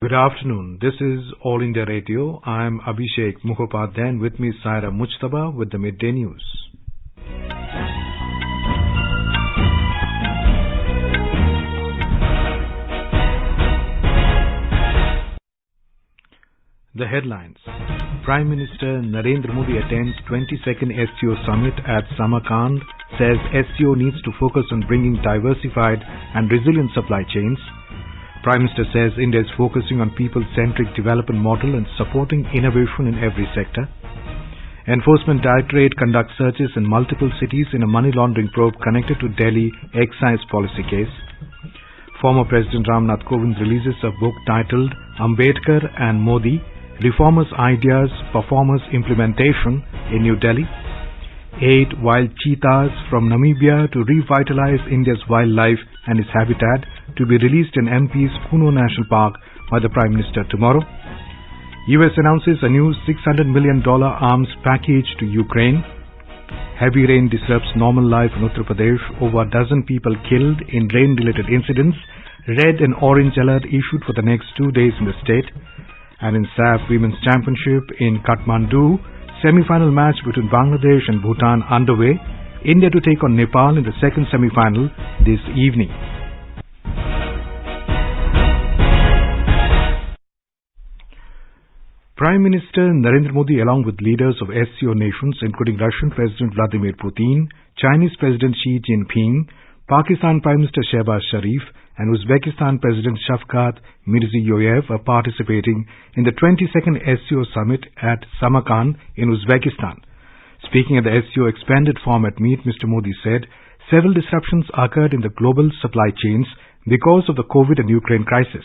Good afternoon. This is All India Radio. I'm Abhishek Mukhopadhyay and with me is Saira Mujtaba with the Midday News. The headlines. Prime Minister Narendra Modi attends 22nd SCO Summit at Samarkand, says SCO needs to focus on bringing diversified and resilient supply chains. Prime Minister says India is focusing on people-centric development model and supporting innovation in every sector. Enforcement Directorate conducts searches in multiple cities in a money laundering probe connected to Delhi excise policy case. Former President Ramnath Kovind releases a book titled Ambedkar and Modi, Reformers' Ideas, Performers' Implementation in New Delhi. 8 wild cheetahs from Namibia to revitalize India's wildlife and its habitat to be released in MP's Kuno National Park by the Prime Minister tomorrow. US announces a new $600 million arms package to Ukraine. Heavy rain disrupts normal life in Uttar Pradesh. Over a dozen people killed in rain-related incidents. Red and orange alert issued for the next 2 days in the state. And in SAF Women's Championship in Kathmandu, semi-final match between Bangladesh and Bhutan underway. India to take on Nepal in the second semi-final this evening. Prime Minister Narendra Modi, along with leaders of SCO nations including Russian President Vladimir Putin, Chinese President Xi Jinping, Pakistan Prime Minister Shehbaz Sharif and Uzbekistan President Shavkat Mirziyoyev are participating in the 22nd SCO Summit at Samarkand in Uzbekistan. Speaking at the SCO expanded format meet, Mr. Modi said several disruptions occurred in the global supply chains because of the COVID and Ukraine crisis.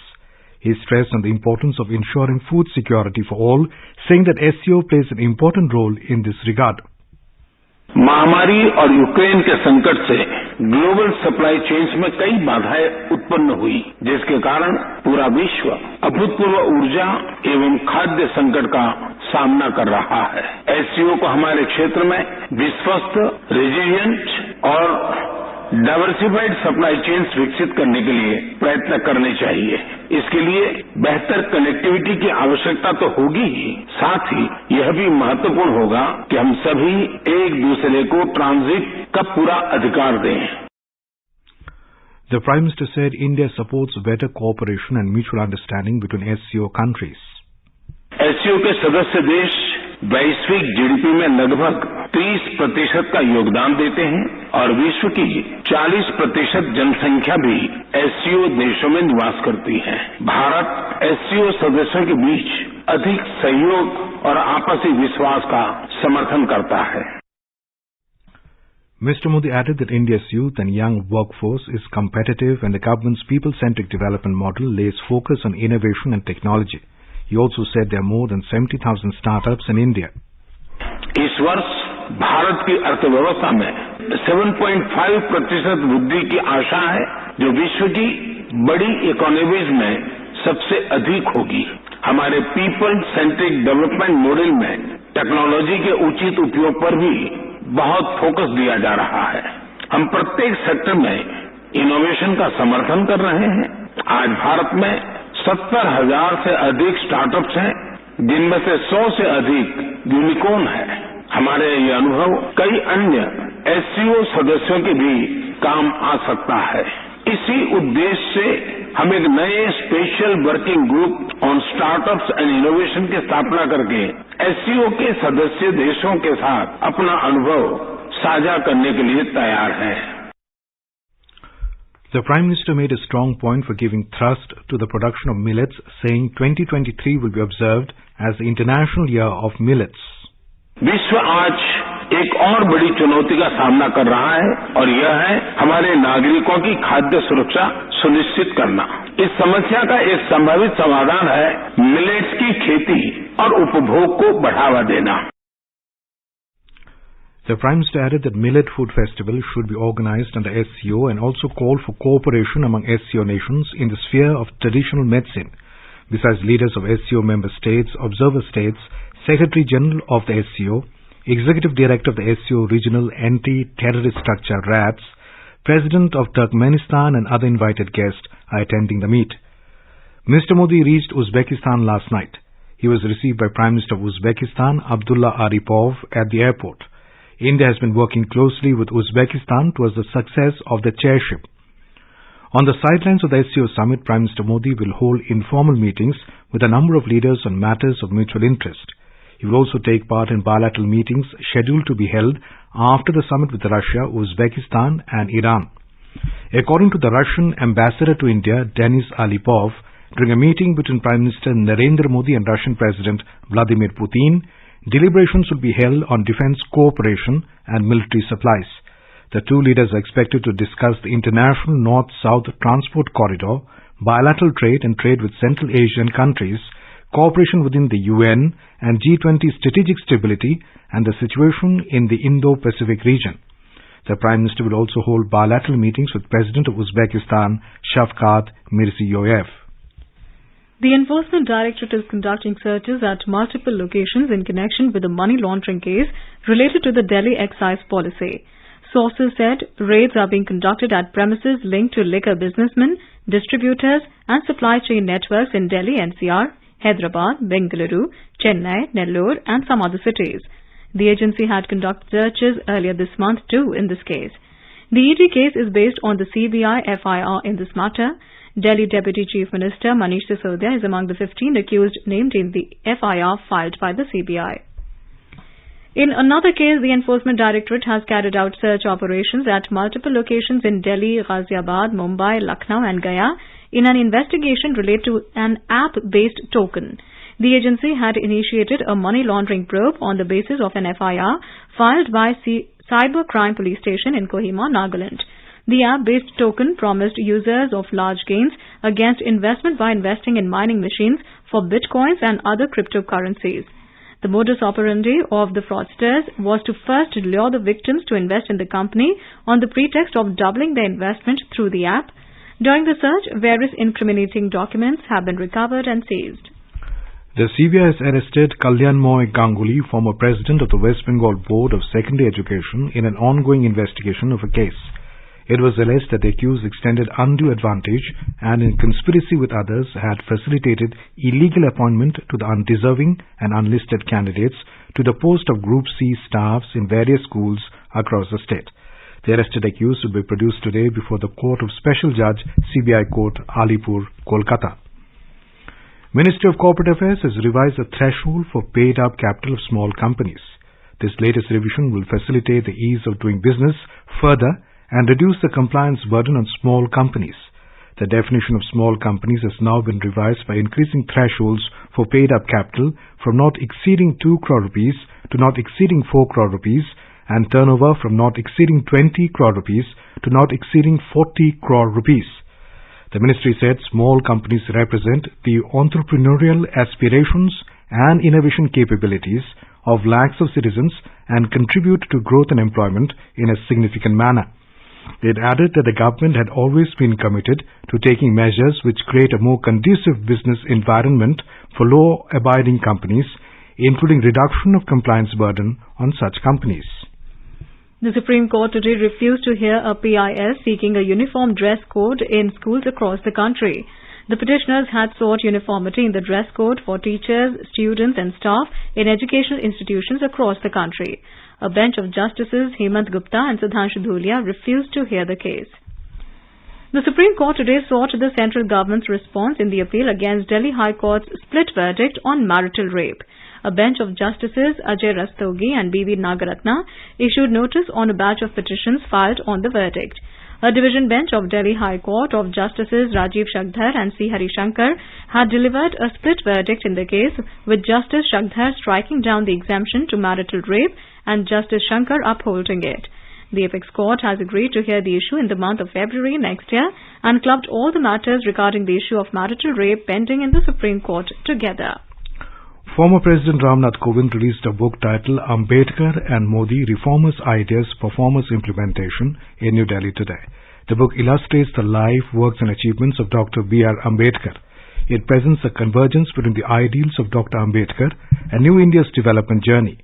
He stressed on the importance of ensuring food security for all, saying that SCO plays an important role in this regard. महामारी और Ukraine के संकट से global supply chains में कई बाधाएं उत्पन्न हुई, जिसके कारण पूरा विश्व अभूतपूर्व ऊर्जा एवं खाद्य संकट का सामना कर रहा है। एससीओ को हमारे क्षेत्र में विश्वस्त, रेजिलिएंट और डाइवर्सिफाइड सप्लाई चेन्स विकसित करने के लिए प्रयत्न करने चाहिए। इसके लिए बेहतर कनेक्टिविटी की आवश्यकता तो होगी ही, साथ ही यह भी महत्वपूर्ण होगा कि हम सभी एक दूसरे को ट्रांजिट का पूरा अधिकार दें। The Prime Minister said India supports better cooperation and mutual understanding between SCO countries. SCO के सदस्य देश वैश्विक जीडीपी में लगभग 30% का योगदान देते हैं और विश्व की 40% जनसंख्या भी एससीओ देशों में निवास करती है। भारत एससीओ सदस्यों के बीच अधिक सहयोग और आपसी विश्वास का समर्थन करता है। Mr. Modi added that India's youth and young workforce is competitive and the government's people-centric development model lays focus on innovation and technology. He also said there are more than 70,000 startups in India. इस वर्ष भारत की अर्थव्यवस्था में 7.5% वृद्धि की आशा है, जो विश्व की बड़ी इकोनॉमीज में सबसे अधिक होगी। हमारे पीपल सेंट्रिक डेवलपमेंट मॉडल में टेक्नोलॉजी के उचित उपयोग पर भी बहुत फोकस दिया जा रहा है। हम प्रत्येक सेक्टर में इनोवेशन का समर्थन कर रहे हैं। आज भारत में 70,000 से अधिक स्टार्टअप्स हैं, जिनमें से 100 से अधिक यूनिकॉर्न है। हमारे ये अनुभव कई अन्य एससीओ सदस्यों के भी काम आ सकता है। इसी उद्देश्य से हम एक नए special working group on startups and innovation की स्थापना करके एससीओ के सदस्य देशों के साथ अपना अनुभव साझा करने के लिए तैयार हैं। The Prime Minister made a strong point for giving thrust to the production of millets, saying 2023 will be observed as the International Year of Millets. विश्व आज एक और बड़ी चुनौती का सामना कर रहा है और यह है हमारे नागरिकों की खाद्य सुरक्षा सुनिश्चित करना। इस समस्या का एक संभावित समाधान है मिलेट्स की खेती और उपभोग को बढ़ावा देना। The Prime Minister added that Millet Food Festival should be organized under SCO and also called for cooperation among SCO nations in the sphere of traditional medicine. Besides leaders of SCO member states, observer states, Secretary General of the SCO, Executive Director of the SCO Regional Anti-Terrorist Structure RATS, President of Turkmenistan and other invited guests are attending the meet. Mr. Modi reached Uzbekistan last night. He was received by Prime Minister of Uzbekistan, Abdullah Aripov, at the airport. India has been working closely with Uzbekistan towards the success of the chairship. On the sidelines of the SCO summit, Prime Minister Modi will hold informal meetings with a number of leaders on matters of mutual interest. He will also take part in bilateral meetings scheduled to be held after the summit with Russia, Uzbekistan and Iran. According to the Russian ambassador to India, Denis Alipov, during a meeting between Prime Minister Narendra Modi and Russian President Vladimir Putin, deliberations will be held on defense cooperation and military supplies. The two leaders are expected to discuss the international North-South transport corridor, bilateral trade and trade with Central Asian countries, cooperation within the UN and G20 strategic stability and the situation in the Indo-Pacific region. The Prime Minister will also hold bilateral meetings with President of Uzbekistan, Shavkat Mirziyoyev. The Enforcement Directorate is conducting searches at multiple locations in connection with a money laundering case related to the Delhi excise policy. Sources said raids are being conducted at premises linked to liquor businessmen, distributors and supply chain networks in Delhi NCR, Hyderabad, Bengaluru, Chennai, Nellore and some other cities. The agency had conducted searches earlier this month too in this case. The ED case is based on the CBI FIR in this matter. Delhi Deputy Chief Minister Manish Sisodia is among the 15 accused named in the FIR filed by the CBI. In another case, the Enforcement Directorate has carried out search operations at multiple locations in Delhi, Ghaziabad, Mumbai, Lucknow and Gaya in an investigation related to an app-based token. The agency had initiated a money laundering probe on the basis of an FIR filed by Cyber Crime Police Station in Kohima, Nagaland. The app-based token promised users of large gains against investment by investing in mining machines for bitcoins and other cryptocurrencies. The modus operandi of the fraudsters was to first lure the victims to invest in the company on the pretext of doubling their investment through the app. During the search, various incriminating documents have been recovered and seized. The CBI has arrested Kalyanmoy Ganguly, former president of the West Bengal Board of Secondary Education, in an ongoing investigation of a case. It was alleged that the accused extended undue advantage and in conspiracy with others had facilitated illegal appointment to the undeserving and unlisted candidates to the post of Group C staffs in various schools across the state. The arrested accused will be produced today before the Court of Special Judge, CBI Court, Alipur, Kolkata. Ministry of Corporate Affairs has revised the threshold for paid-up capital of small companies. This latest revision will facilitate the ease of doing business further and reduce the compliance burden on small companies. The definition of small companies has now been revised by increasing thresholds for paid-up capital from not exceeding 2 crore rupees to not exceeding 4 crore rupees and turnover from not exceeding 20 crore rupees to not exceeding 40 crore rupees. The ministry said small companies represent the entrepreneurial aspirations and innovation capabilities of lakhs of citizens and contribute to growth and employment in a significant manner. It added that the government had always been committed to taking measures which create a more conducive business environment for law-abiding companies, including reduction of compliance burden on such companies. The Supreme Court today refused to hear a PIS seeking a uniform dress code in schools across the country. The petitioners had sought uniformity in the dress code for teachers, students and staff in educational institutions across the country. A bench of Justices Hemant Gupta and Sudhanshu Dhulia refused to hear the case. The Supreme Court today sought the central government's response in the appeal against Delhi High Court's split verdict on marital rape. A bench of Justices Ajay Rastogi and B.V. Nagaratna issued notice on a batch of petitions filed on the verdict. A division bench of Delhi High Court of Justices Rajiv Shakdhar and C. Harishankar had delivered a split verdict in the case, with Justice Shakdhar striking down the exemption to marital rape and Justice Shankar upholding it. The Apex Court has agreed to hear the issue in the month of February next year and clubbed all the matters regarding the issue of marital rape pending in the Supreme Court together. Former President Ramnath Kovind released a book titled Ambedkar and Modi, Reformers' Ideas, Performers' Implementation in New Delhi today. The book illustrates the life, works and achievements of Dr. B.R. Ambedkar. It presents a convergence between the ideals of Dr. Ambedkar and New India's development journey.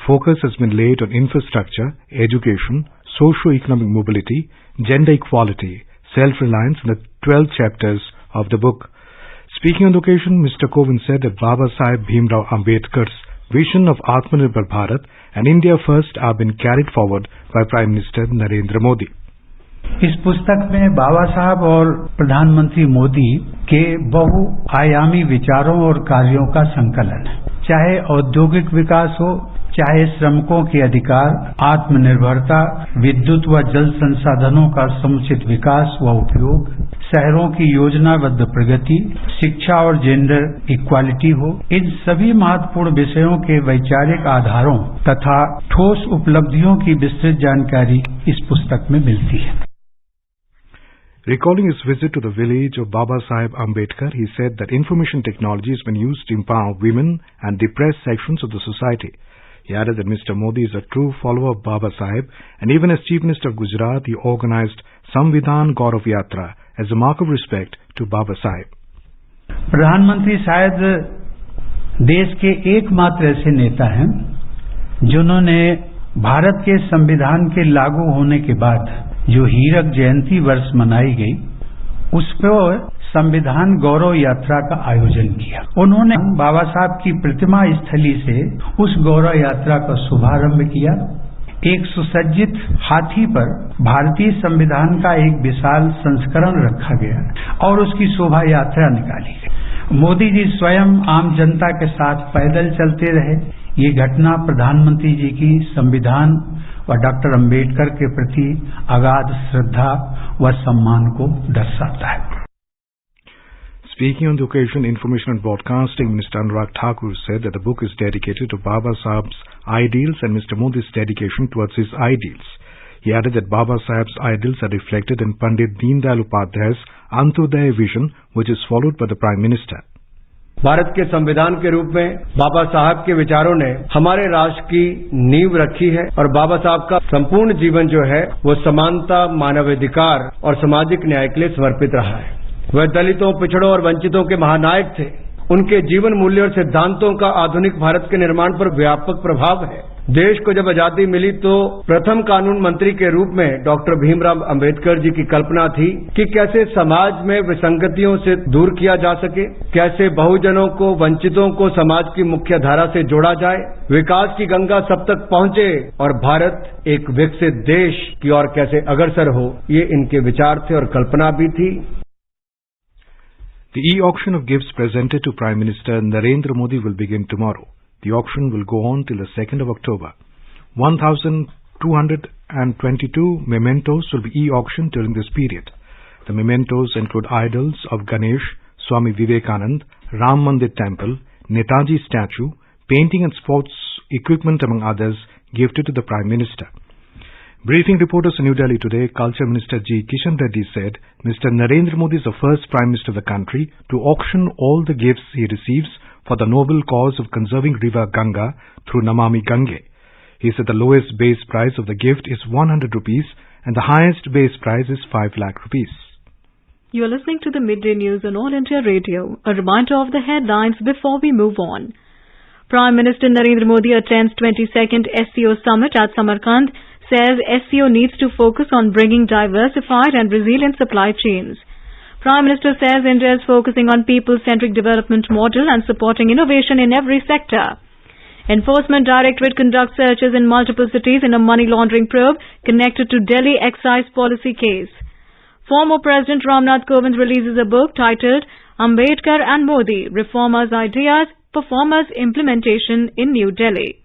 Focus has been laid on infrastructure, education, socio-economic mobility, gender equality, self-reliance in the 12 chapters of the book. Speaking on the occasion, Mr. Kovind said that Baba Saheb Bhimrao Ambedkar's vision of Atmanirbhar Bharat and India First are being carried forward by Prime Minister Narendra Modi. इस पुस्तक में बाबा साहब और प्रधानमंत्री मोदी के बहुआयामी विचारों और कार्यों का संकलन है। चाहे औद्योगिक विकास हो, चाहे श्रमिकों के अधिकार, आत्मनिर्भरता, विद्युत व जल संसाधनों का समुचित विकास व उपयोग, शहरों की योजनाबद्ध प्रगति, शिक्षा और जेंडर इक्वालिटी हो, इन सभी महत्वपूर्ण विषयों के वैचारिक आधारों तथा ठोस उपलब्धियों की विस्तृत जानकारी इस पुस्तक में मिलती है। Recalling his visit to the village of Baba Saheb Ambedkar, he said that information technology has been used to empower women and depressed sections of the society. He added that Mr. Modi is a true follower of Baba Saheb, and even as Chief Minister of Gujarat, he organized Samvidhan Gaurav Yatra as a mark of respect to Baba Saheb. प्रधानमंत्री शायद देश के एकमात्र ऐसे नेता हैं जिन्होंने भारत के संविधान के लागू होने के बाद जो हीरक जयंती वर्ष मनाई गई, उस पर संविधान गौरव यात्रा का आयोजन किया। उन्होंने बाबा साहब की प्रतिमा स्थली से उस गौरव यात्रा का शुभारंभ किया। एक सुसज्जित हाथी पर भारतीय संविधान का एक विशाल संस्करण रखा गया और उसकी शोभा यात्रा निकाली गई। मोदी जी स्वयं आम जनता के साथ पैदल चलते रहे। ये घटना प्रधानमंत्री जी की संविधान व डॉक्टर अंबेडकर के प्रति अगाध श्रद्धा व सम्मान को दर्शाता है। Speaking on the occasion, Information and Broadcasting Minister Anurag Thakur said that the book is dedicated to Baba Saheb's ideals and Mr. Modi's dedication towards his ideals. He added that Baba Saheb's ideals are reflected in Pandit Deendayal Upadhyay's Antyodaya vision, which is followed by the Prime Minister. Bharat के संविधान के रूप में बाबा साहब के विचारों ने हमारे राष्ट्र की नींव रखी है और बाबा साहब का संपूर्ण जीवन जो है वो समानता, मानवाधिकार और सामाजिक न्याय के लिए समर्पित रहा है। वह दलितों, पिछड़ों और वंचितों के महानायक थे। उनके जीवन मूल्य और सिद्धांतों का आधुनिक भारत के निर्माण पर व्यापक प्रभाव है। देश को जब आजादी मिली तो प्रथम कानून मंत्री के रूप में डॉक्टर भीमराव अंबेडकर जी की कल्पना थी कि कैसे समाज में विसंगतियों से दूर किया जा सके, कैसे बहुजनों को, वंचितों को समाज की मुख्य धारा से जोड़ा जाए, विकास की गंगा सब तक पहुंचे और भारत एक विकसित देश की ओर कैसे अग्रसर हो। ये इनके विचार थे और कल्पना भी थी। The e-auction of gifts presented to Prime Minister Narendra Modi will begin tomorrow. The auction will go on till the 2nd of October. 1,222 mementos will be e-auctioned during this period. The mementos include idols of Ganesh, Swami Vivekanand, Ram Mandir Temple, Netaji statue, painting and sports equipment among others gifted to the Prime Minister. Briefing reporters in New Delhi today, Culture Minister G. Kishan Reddy said Mr. Narendra Modi is the first Prime Minister of the country to auction all the gifts he receives for the noble cause of conserving river Ganga through Namami Gange. He said the lowest base price of the gift is 100 rupees and the highest base price is 5 lakh rupees. You are listening to the Midday News on All India Radio. A reminder of the headlines before we move on. Prime Minister Narendra Modi attends 22nd SCO Summit at Samarkand, says SCO needs to focus on bringing diversified and resilient supply chains. Prime Minister says India is focusing on people-centric development model and supporting innovation in every sector. Enforcement Directorate conducts searches in multiple cities in a money laundering probe connected to Delhi excise policy case. Former President Ramnath Kovind releases a book titled Ambedkar and Modi, Reformers' Ideas, Performers' Implementation in New Delhi.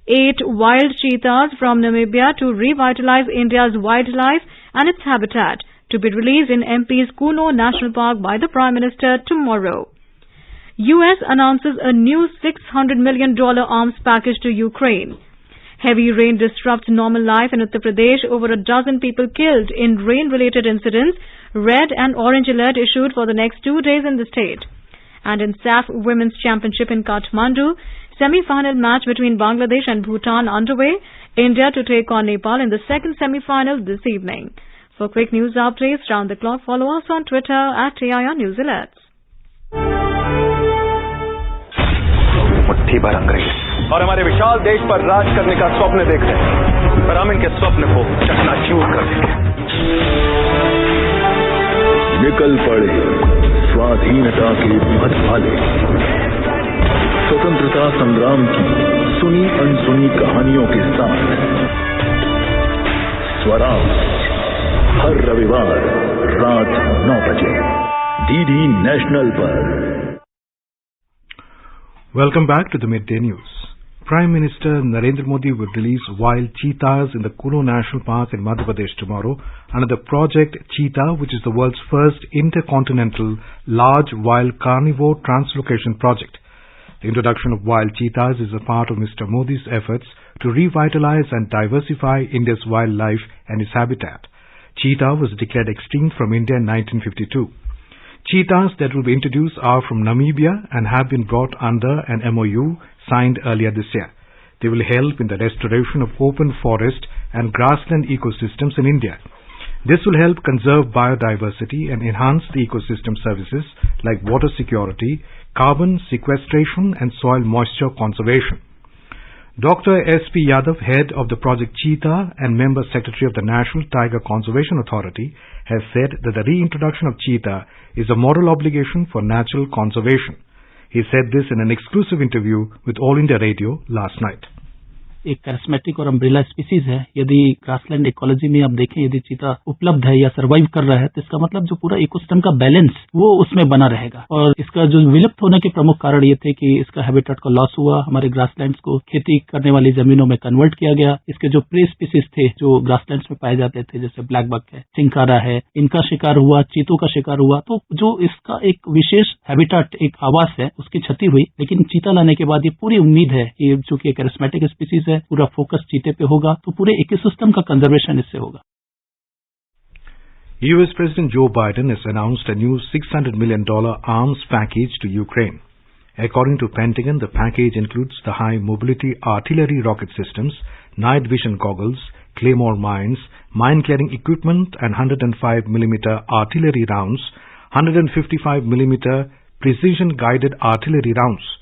8 wild cheetahs from Namibia to revitalize India's wildlife and its habitat to be released in MP's Kuno National Park by the Prime Minister tomorrow. US announces a new $600 million arms package to Ukraine. Heavy rain disrupts normal life in Uttar Pradesh. Over a dozen people killed in rain-related incidents. Red and orange alert issued for the next 2 days in the state. And in SAF Women's Championship in Kathmandu, semi-final match between Bangladesh and Bhutan underway. India to take on Nepal in the second semi-final this evening. For quick news updates round the clock, follow us on Twitter at TIR News Alerts. मुट्ठी भर अंग्रेज और हमारे विशाल देश पर राज करने का स्वप्न देख रहे हैं, पर हम इनके स्वप्न को चकनाचूर कर देंगे। निकल पड़े स्वाधीनता के मधुबाले, स्वतंत्रता संग्राम की सुनी अनसुनी कहानियों के साथ स्वराज हर रविवार रात 9 बजे डीडी नेशनल पर। Welcome back to the Midday News. Prime Minister Narendra Modi will release wild cheetahs in the Kuno National Park in Madhya Pradesh tomorrow under the Project Cheetah, which is the world's first intercontinental large wild carnivore translocation project. The introduction of wild cheetahs is a part of Mr. Modi's efforts to revitalize and diversify India's wildlife and its habitat. Cheetah was declared extinct from India in 1952. Cheetahs that will be introduced are from Namibia and have been brought under an MOU signed earlier this year. They will help in the restoration of open forest and grassland ecosystems in India. This will help conserve biodiversity and enhance the ecosystem services like water security, carbon sequestration and soil moisture conservation. Dr. S.P. Yadav, head of the Project Cheetah and member secretary of the National Tiger Conservation Authority, has said that the reintroduction of cheetah is a moral obligation for natural conservation. He said this in an exclusive interview with All India Radio last night. एक charismatic और umbrella species है। यदि grassland ecology में आप देखें, यदि चीता उपलब्ध है या सर्वाइव कर रहा है, तो इसका मतलब जो पूरा इकोसिस्टम का बैलेंस वो उसमें बना रहेगा। और इसका जो विलुप्त होने के प्रमुख कारण ये थे कि इसका हैबिटेट का लॉस हुआ, हमारे ग्रासलैंड्स को खेती करने वाली जमीनों में कन्वर्ट किया गया। इसके जो प्रे स्पीसीज थे जो ग्रासलैंड्स में पाए जाते थे, जैसे ब्लैक बक है, चिंकारा है, इनका शिकार हुआ, चीतों का शिकार हुआ। तो जो इसका एक विशेष हैबिटेट, एक आवास है, उसकी क्षति हुई। लेकिन चीता लाने के बाद ये पूरी उम्मीद है कि चूंकि कैरिस्मेटिक स्पीसीज है, पूरा फोकस चीते पे होगा, तो पूरे इकोसिस्टम का कंजर्वेशन इससे होगा। US President Joe Biden has announced a new $600 million arms package to Ukraine. According to Pentagon, the package includes the high mobility artillery rocket systems, night vision goggles, claymore mines, mine clearing equipment and 105mm artillery rounds, 155mm precision guided artillery rounds.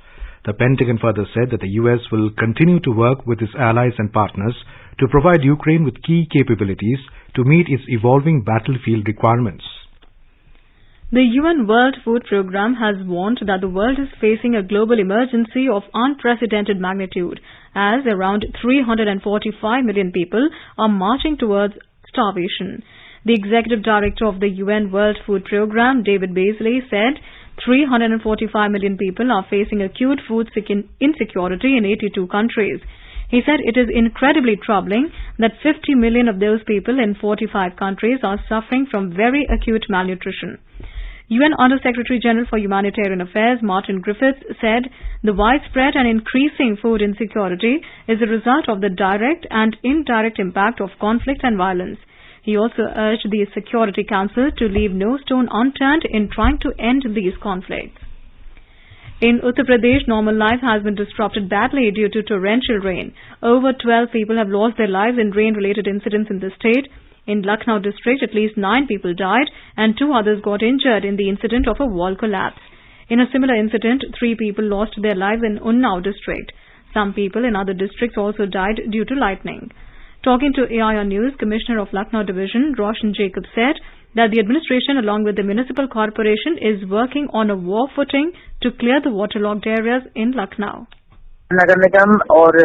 The Pentagon further said that the US will continue to work with its allies and partners to provide Ukraine with key capabilities to meet its evolving battlefield requirements. The UN World Food Programme has warned that the world is facing a global emergency of unprecedented magnitude as around 345 million people are marching towards starvation. The Executive Director of the UN World Food Programme, David Beasley, said 345 million people are facing acute food insecurity in 82 countries. He said it is incredibly troubling that 50 million of those people in 45 countries are suffering from very acute malnutrition. UN Under-Secretary General for Humanitarian Affairs Martin Griffiths said the widespread and increasing food insecurity is a result of the direct and indirect impact of conflict and violence. He also urged the Security Council to leave no stone unturned in trying to end these conflicts. In Uttar Pradesh, normal life has been disrupted badly due to torrential rain. Over 12 people have lost their lives in rain-related incidents in the state. In Lucknow district, at least 9 people died and 2 others got injured in the incident of a wall collapse. In a similar incident, 3 people lost their lives in Unnao district. Some people in other districts also died due to lightning. Talking to AIR News, Commissioner of Lucknow Division, Roshan Jacob, said that the administration along with the municipal corporation is working on a war footing to clear the waterlogged areas in Lucknow. नगर निगम और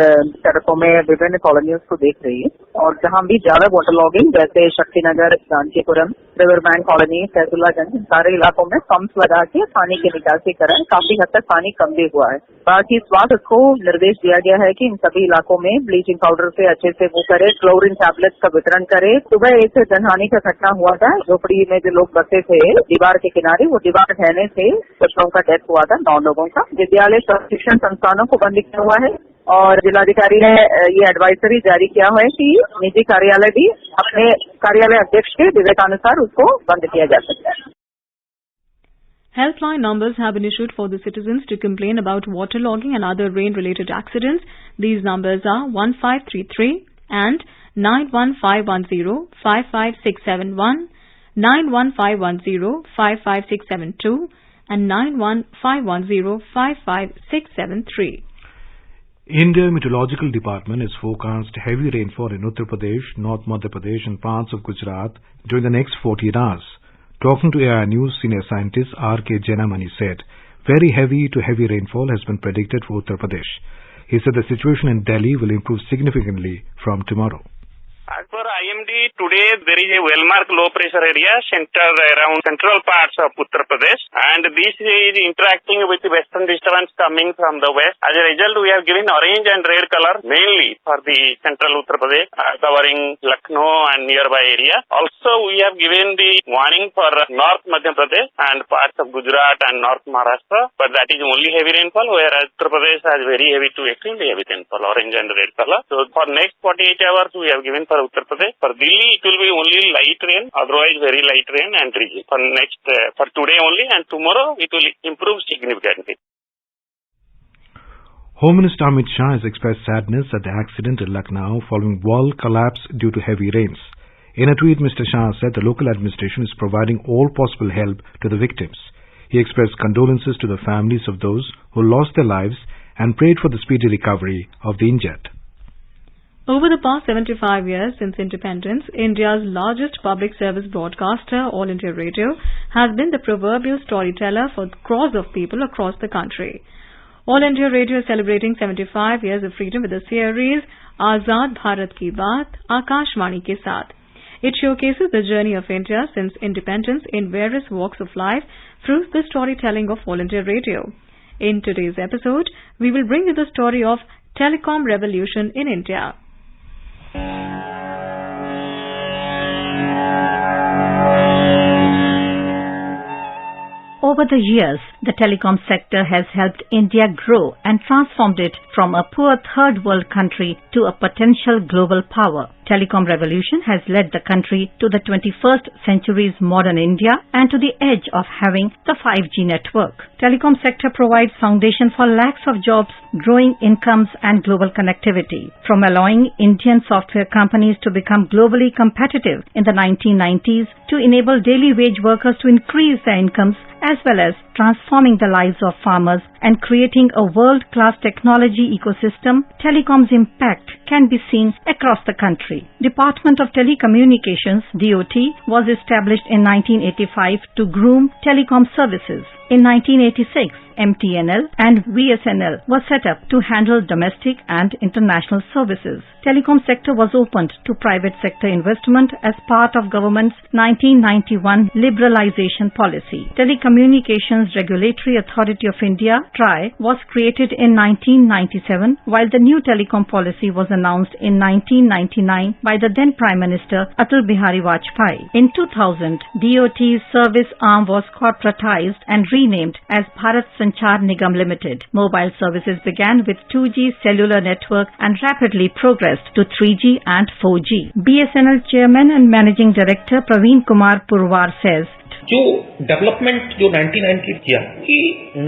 सड़कों में विभिन्न कॉलोनियों को देख रही है और जहां भी ज्यादा वाटर लॉगिंग जैसे Shaktinagar, Jankipuram, river bank colony, Saidullaganj, सारे इलाकों में पंप्स लगा के पानी की निकासी करें। काफी हद तक पानी कम भी हुआ है। बाकी स्वास्थ्य को निर्देश दिया गया है कि इन सभी इलाकों में ब्लीचिंग पाउडर से अच्छे से वो करे, क्लोरीन टैबलेट्स का वितरण करे। सुबह एक जनहानि का घटना हुआ था, झोपड़ी में जो लोग बसे थे दीवार के किनारे, वो दीवार ढहने से कुछ लोगों का डेथ हुआ था, 9 लोगों का। विद्यालय शिक्षण संस्थानों को बंद किया हुआ है और जिलाधिकारी ने ये एडवाइजरी जारी किया हुआ है कि निजी कार्यालय भी अपने कार्यालय अध्यक्ष के विवेकानुसार उसको बंद किया जा सकता है। Helpline numbers have been issued for the citizens to complain about waterlogging and other rain-related accidents. These numbers are 1533 and 91510 55671, 91510 55672 and 91510 55673. India Meteorological Department has forecast heavy rainfall in Uttar Pradesh, North Madhya Pradesh and parts of Gujarat during the next 48 hours. Talking to AI News, senior scientist R.K. Jenamani said, very heavy to heavy rainfall has been predicted for Uttar Pradesh. He said the situation in Delhi will improve significantly from tomorrow. As per IMD, today there is a well-marked low pressure area centered around central parts of Uttar Pradesh, and this is interacting with the western disturbance coming from the west. As a result, we have given orange and red color mainly for the central Uttar Pradesh, covering Lucknow and nearby area. Also, we have given the warning for North Madhya Pradesh and parts of Gujarat and North Maharashtra, but that is only heavy rainfall, whereas Uttar Pradesh has very heavy to extremely heavy rainfall, orange and red color. So for next 48 hours, we have given for Uttar Pradesh. For Delhi, it will be only light rain, otherwise very light rain and drizzle. For today only, and tomorrow it will improve significantly. Home Minister Amit Shah has expressed sadness at the accident in Lucknow following wall collapse due to heavy rains. In a tweet, Mr. Shah said the local administration is providing all possible help to the victims. He expressed condolences to the families of those who lost their lives and prayed for the speedy recovery of the injured. Over the past 75 years since independence, India's largest public service broadcaster, All India Radio, has been the proverbial storyteller for crores of people across the country. All India Radio is celebrating 75 years of freedom with the series Azad Bharat Ki Baat, Akashvani Ke Saath. It showcases the journey of India since independence in various walks of life through the storytelling of All India Radio. In today's episode, we will bring you the story of telecom revolution in India. Over the years, the telecom sector has helped India grow and transformed it from a poor third world country to a potential global power. Telecom revolution has led the country to the 21st century's modern India and to the edge of having the 5G network. Telecom sector provides foundation for lakhs of jobs, growing incomes and global connectivity. From allowing Indian software companies to become globally competitive in the 1990s to enable daily wage workers to increase their incomes, as well as transforming the lives of farmers and creating a world-class technology ecosystem, telecom's impact can be seen across the country. Department of Telecommunications, DOT, was established in 1985 to groom telecom services. In 1986, MTNL and VSNL were set up to handle domestic and international services. Telecom sector was opened to private sector investment as part of government's 1991 liberalization policy. Telecommunications Regulatory Authority of India, TRAI, was created in 1997, while the new telecom policy was announced in 1999 by the then Prime Minister Atal Bihari Vajpayee. In 2000, DOT's service arm was corporatized and renamed as Bharat Sanchar Nigam Limited. Mobile services began with 2G cellular network and rapidly progressed to 3G and 4G. BSNL Chairman and Managing Director Praveen Kumar Purwar says, जो development जो 1990 की किया कि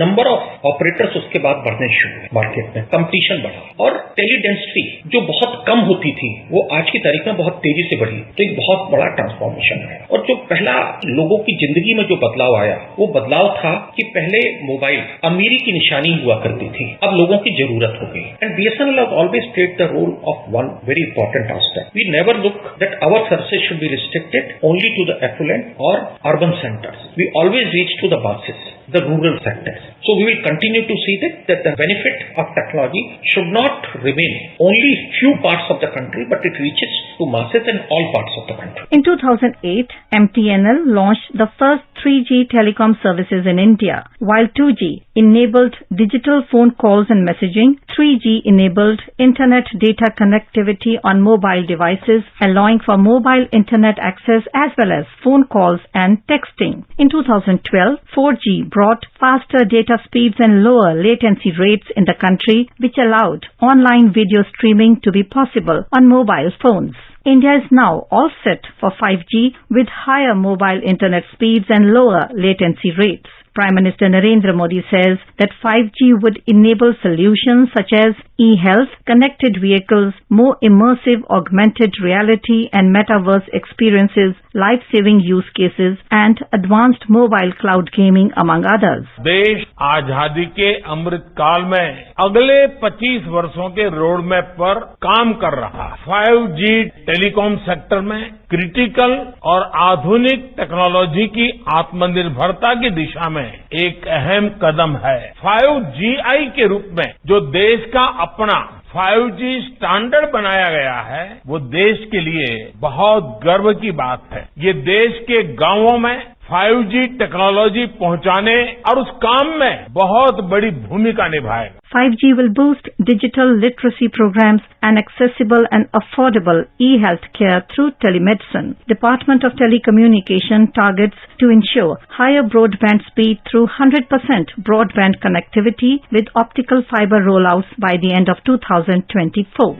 number of operators उसके बाद बढ़ने शुरू हुए मार्केट में, कंपटीशन बढ़ा और टेली डेंसिटी जो बहुत कम होती थी वो आज की तारीख में बहुत तेजी से बढ़ी, तो एक बहुत बड़ा ट्रांसफॉर्मेशन है। और जो पहला लोगों की जिंदगी में जो बदलाव आया वो बदलाव था कि पहले मोबाइल अमीरी की निशानी हुआ करती थी, अब लोगों की जरूरत हो गई। And BSNL has always played the role of one very important aspect. We never look that our services should be restricted only to the affluent और urban centers. We always reach to the masses, the rural sectors. So we will continue to see that the benefit of technology should not remain only few parts of the country, but it reaches to masses in all parts of the country. In 2008, MTNL launched the first 3G telecom services in India. While 2G enabled digital phone calls and messaging, 3G enabled internet data connectivity on mobile devices, allowing for mobile internet access as well as phone calls and texting. In 2012, 4G brought faster data speeds and lower latency rates in the country, which allowed online video streaming to be possible on mobile phones. India is now all set for 5G with higher mobile internet speeds and lower latency rates. Prime Minister Narendra Modi says that 5G would enable solutions such as e-health, connected vehicles, more immersive augmented reality and metaverse experiences, life-saving use cases, and advanced mobile cloud gaming, among others. देश आजादी के अमृत काल में अगले 25 वर्षों के road map पर काम कर रहा है। 5G टेलीकॉम सेक्टर में क्रिटिकल और आधुनिक टेक्नोलॉजी की आत्मनिर्भरता की दिशा में एक अहम कदम है। 5GI के रूप में जो देश का अपना 5G स्टैंडर्ड बनाया गया है, वो देश के लिए बहुत गर्व की बात है। ये देश के गांवों में 5G टेक्नोलॉजी पहुंचाने और उस काम में बहुत बड़ी भूमिका निभाएगा। 5G will boost digital literacy programs and accessible and affordable e-health care through telemedicine. Department of Telecommunication targets to ensure higher broadband speed through 100% broadband connectivity with optical fiber rollouts by the end of 2024.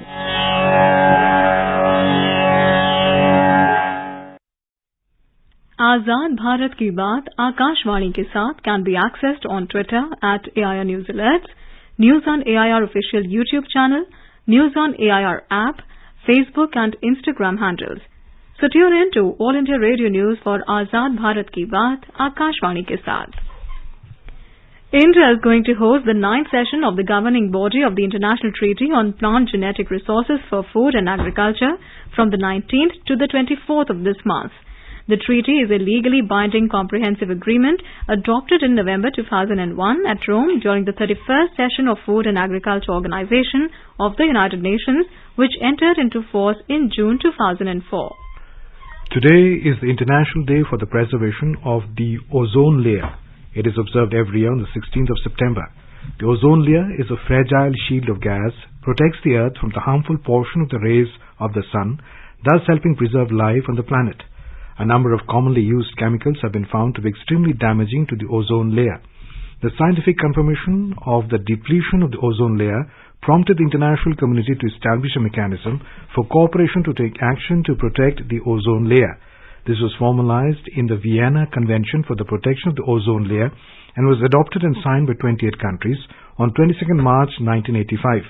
आजाद भारत की बात आकाशवाणी के साथ can be accessed on Twitter at AIR News Alerts, News on AIR official YouTube channel, News on AIR app, Facebook and Instagram handles. So tune in to All India Radio News for Azad Bharat Ki Baat Akashvani ke saath. India is going to host the 9th session of the governing body of the International Treaty on Plant Genetic Resources for Food and Agriculture from the 19th to the 24th of this month. The treaty is a legally binding comprehensive agreement adopted in November 2001 at Rome during the 31st session of Food and Agriculture Organization of the United Nations, which entered into force in June 2004. Today is the International Day for the Preservation of the Ozone Layer. It is observed every year on the 16th of September. The ozone layer is a fragile shield of gas, protects the Earth from the harmful portion of the rays of the sun, thus helping preserve life on the planet. A number of commonly used chemicals have been found to be extremely damaging to the ozone layer. The scientific confirmation of the depletion of the ozone layer prompted the international community to establish a mechanism for cooperation to take action to protect the ozone layer. This was formalized in the Vienna Convention for the Protection of the Ozone Layer and was adopted and signed by 28 countries on 22nd March 1985.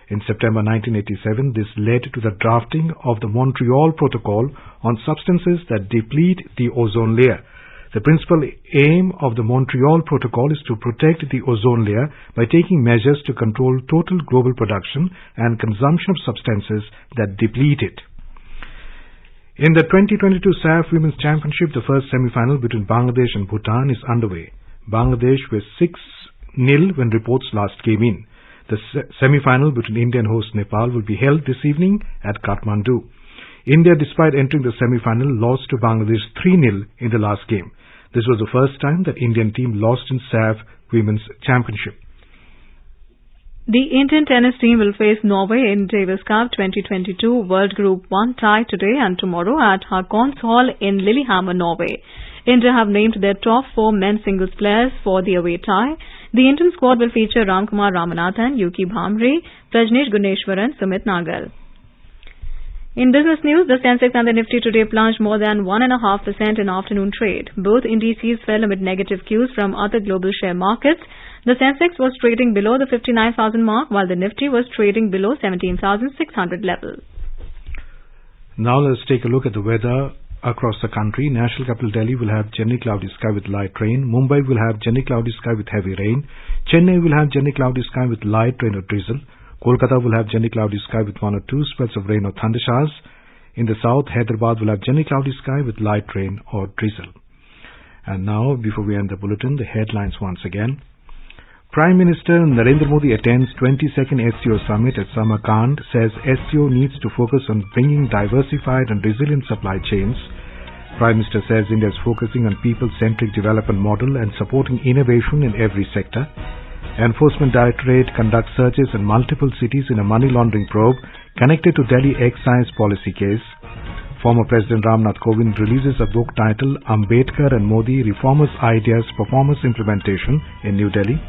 In September 1987, this led to the drafting of the Montreal Protocol on substances that deplete the ozone layer. The principal aim of the Montreal Protocol is to protect the ozone layer by taking measures to control total global production and consumption of substances that deplete it. In the 2022 SAF Women's Championship, the first semi-final between Bangladesh and Bhutan is underway. Bangladesh was 6-0 when reports last came in. The semi-final between India and host Nepal will be held this evening at Kathmandu. India, despite entering the semi-final, lost to Bangladesh 3-0 in the last game. This was the first time that Indian team lost in SAF Women's Championship. The Indian tennis team will face Norway in Davis Cup 2022 World Group 1 tie today and tomorrow at Hakons Hall in Lillehammer, Norway. India have named their top 4 men's singles players for the away tie. The Indian squad will feature Ramkumar Ramanathan, Yuki Bhamre, Prajnesh Guneshwaran, Sumit Nagal. In business news, the Sensex and the Nifty today plunged more than 1.5% in afternoon trade. Both indices fell amid negative cues from other global share markets. The Sensex was trading below the 59,000 mark, while the Nifty was trading below 17,600 level. Now let's take a look at the weather across the country. National capital Delhi will have generally cloudy sky with light rain. Mumbai will have generally cloudy sky with heavy rain. Chennai will have generally cloudy sky with light rain or drizzle. Kolkata will have generally cloudy sky with 1 or 2 spells of rain or thunder showers. In the south, Hyderabad will have generally cloudy sky with light rain or drizzle. And now, before we end the bulletin, the headlines once again. Prime Minister Narendra Modi attends 22nd SCO Summit at Samarkand, says SCO needs to focus on bringing diversified and resilient supply chains. Prime Minister says India is focusing on people-centric development model and supporting innovation in every sector. Enforcement Directorate conducts searches in multiple cities in a money laundering probe connected to Delhi excise policy case. Former President Ramnath Kovind releases a book titled Ambedkar and Modi Reformers' Ideas Performance Implementation in New Delhi.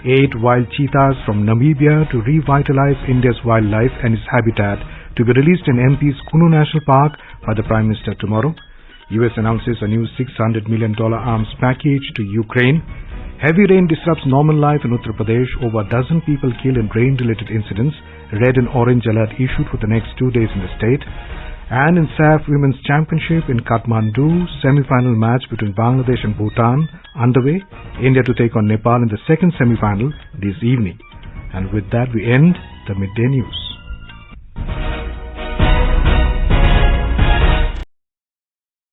8 wild cheetahs from Namibia to revitalize India's wildlife and its habitat to be released in MP's Kunu National Park by the Prime Minister tomorrow. US announces a new $600 million arms package to Ukraine. Heavy rain disrupts normal life in Uttar Pradesh. Over a dozen people killed in rain-related incidents. Red and orange alert issued for the next 2 days in the state. And in SAF Women's Championship in Kathmandu, semi-final match between Bangladesh and Bhutan underway. India to take on Nepal in the second semi-final this evening. And with that, we end the Midday News.